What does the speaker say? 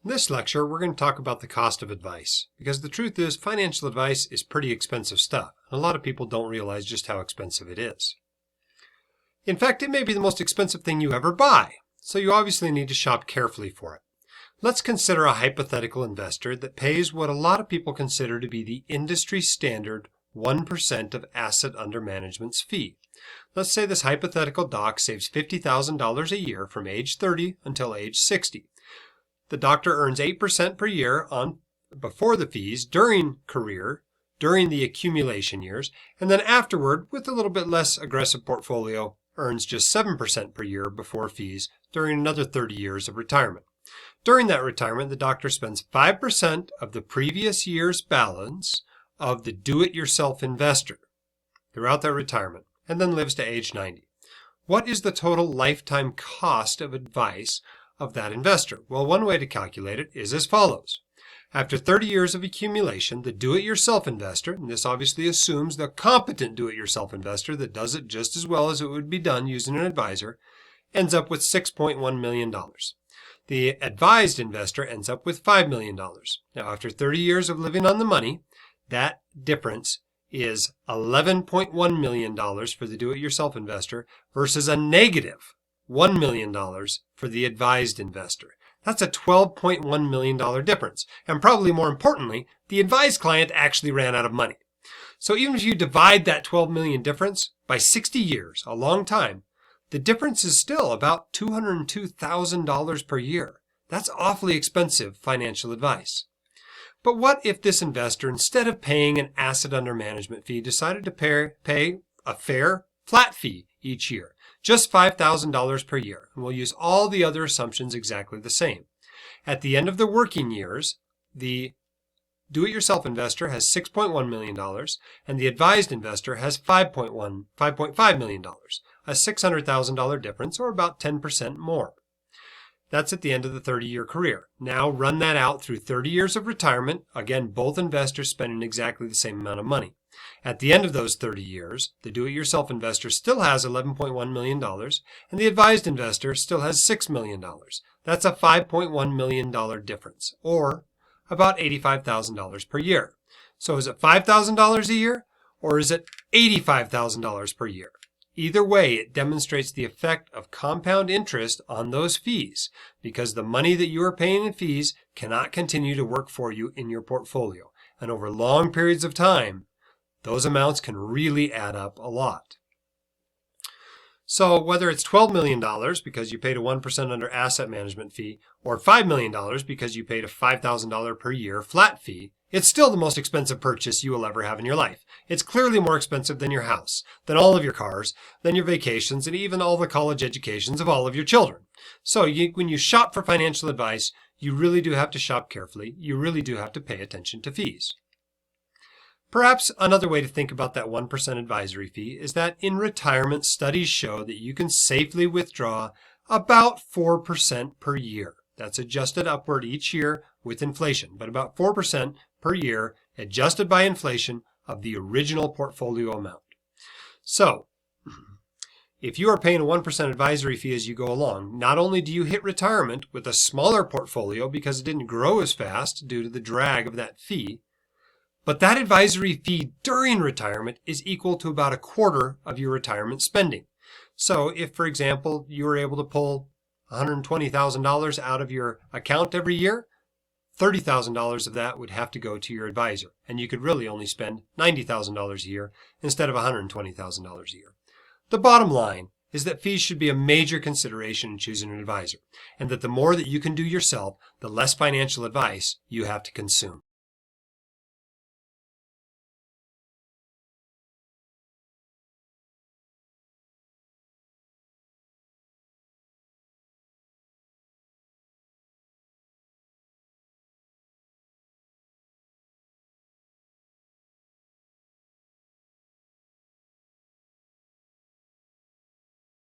In this lecture, we're going to talk about the cost of advice, because the truth is financial advice is pretty expensive stuff. A lot of people don't realize just how expensive it is. In fact, it may be the most expensive thing you ever buy, so you obviously need to shop carefully for it. Let's consider a hypothetical investor that pays what a lot of people consider to be the industry standard 1% of asset under management's fee. Let's say this hypothetical doc saves $50,000 a year from age 30 until age 60. The doctor earns 8% per year before the fees, during the accumulation years, and then afterward, with a little bit less aggressive portfolio, earns just 7% per year before fees during another 30 years of retirement. During that retirement, the doctor spends 5% of the previous year's balance of the do-it-yourself investor throughout that retirement, and then lives to age 90. What is the total lifetime cost of advice of that investor? Well, one way to calculate it is as follows. After 30 years of accumulation, the do-it-yourself investor, and this obviously assumes the competent do-it-yourself investor that does it just as well as it would be done using an advisor, ends up with $6.1 million. The advised investor ends up with $5 million. Now, after 30 years of living on the money, that difference is $11.1 million for the do-it-yourself investor versus a negative $1 million for the advised investor. That's a $12.1 million difference. And probably more importantly, the advised client actually ran out of money. So even if you divide that $12 million difference by 60 years, a long time, the difference is still about $202,000 per year. That's awfully expensive financial advice. But what if this investor, instead of paying an asset under management fee, decided to pay a fair, flat fee each year? Just $5,000 per year, and we'll use all the other assumptions exactly the same. At the end of the working years, the do-it-yourself investor has $6.1 million, and the advised investor has $5.5 million, a $600,000 difference, or about 10% more. That's at the end of the 30-year career. Now run that out through 30 years of retirement. Again, both investors spending exactly the same amount of money. At the end of those 30 years, the do-it-yourself investor still has $11.1 million, and the advised investor still has $6 million. That's a $5.1 million difference, or about $85,000 per year. So is it $5,000 a year, or is it $85,000 per year? Either way, it demonstrates the effect of compound interest on those fees, because the money that you are paying in fees cannot continue to work for you in your portfolio. And over long periods of time, those amounts can really add up a lot. So whether it's $12 million because you paid a 1% under asset management fee, or $5 million because you paid a $5,000 per year flat fee, it's still the most expensive purchase you will ever have in your life. It's clearly more expensive than your house, than all of your cars, than your vacations, and even all the college educations of all of your children. So when you shop for financial advice, you really do have to shop carefully. You really do have to pay attention to fees. Perhaps another way to think about that 1% advisory fee is that in retirement, studies show that you can safely withdraw about 4% per year. That's adjusted upward each year with inflation, but about 4% per year adjusted by inflation of the original portfolio amount. So, if you are paying a 1% advisory fee as you go along, not only do you hit retirement with a smaller portfolio because it didn't grow as fast due to the drag of that fee, but that advisory fee during retirement is equal to about a quarter of your retirement spending. So if, for example, you were able to pull $120,000 out of your account every year, $30,000 of that would have to go to your advisor, and you could really only spend $90,000 a year instead of $120,000 a year. The bottom line is that fees should be a major consideration in choosing an advisor, and that the more that you can do yourself, the less financial advice you have to consume.